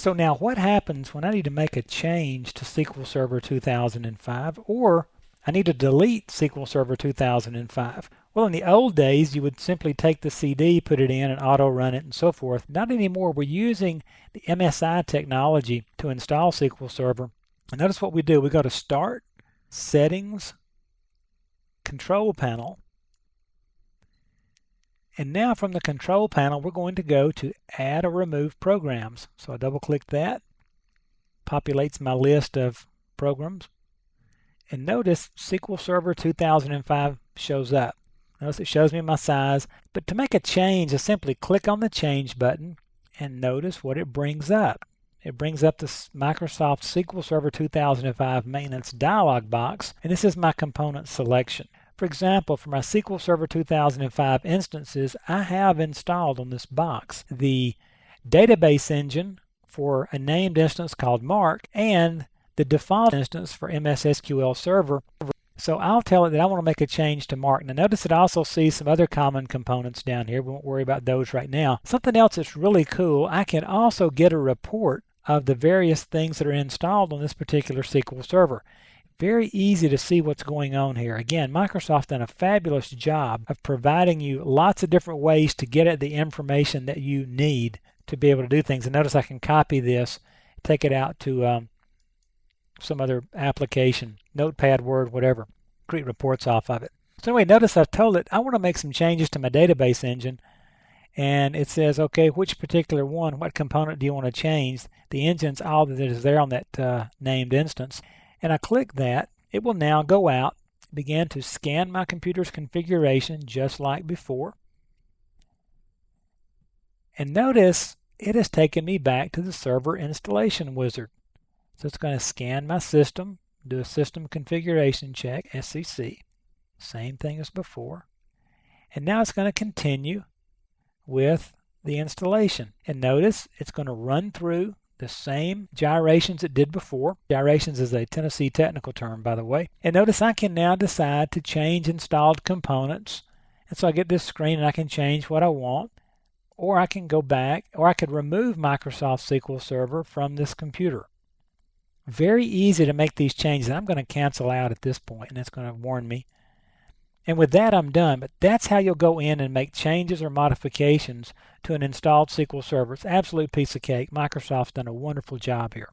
So now what happens when I need to make a change to SQL Server 2005, or I need to delete SQL Server 2005? Well, in the old days, you would simply take the CD, put it in, and auto-run it, and so forth. Not anymore. We're using the MSI technology to install SQL Server. And notice what we do. We go to Start, Settings, Control Panel. And now from the Control Panel, we're going to go to Add or Remove Programs. So I double-click that. Populates my list of programs. And notice SQL Server 2005 shows up. Notice it shows me my size. But to make a change, I simply click on the Change button and notice what it brings up. It brings up the Microsoft SQL Server 2005 Maintenance dialog box, and this is my component selection. For example, for my SQL Server 2005 instances, I have installed on this box the database engine for a named instance called Mark and the default instance for MS SQL Server. So I'll tell it that I want to make a change to Mark. Now notice it also sees some other common components down here. We won't worry about those right now. Something else that's really cool, I can also get a report of the various things that are installed on this particular SQL Server. Very easy to see what's going on here. Again, Microsoft done a fabulous job of providing you lots of different ways to get at the information that you need to be able to do things. And notice I can copy this, take it out to some other application, Notepad, Word, whatever, create reports off of it. So anyway, notice I've told it I want to make some changes to my database engine, and it says, okay, which particular one, what component do you want to change? The engine's all that is there on that named instance. And I click that. It will now go out, begin to scan my computer's configuration just like before. And notice it has taken me back to the server installation wizard. So it's going to scan my system, do a system configuration check, SCC, same thing as before. And now it's going to continue with the installation. And notice it's going to run through the same gyrations it did before. Gyrations is a Tennessee technical term, by the way. And notice I can now decide to change installed components. And so I get this screen and I can change what I want. Or I can go back, or I could remove Microsoft SQL Server from this computer. Very easy to make these changes. I'm going to cancel out at this point, and it's going to warn me. And with that, I'm done. But that's how you'll go in and make changes or modifications to an installed SQL Server. It's an absolute piece of cake. Microsoft's done a wonderful job here.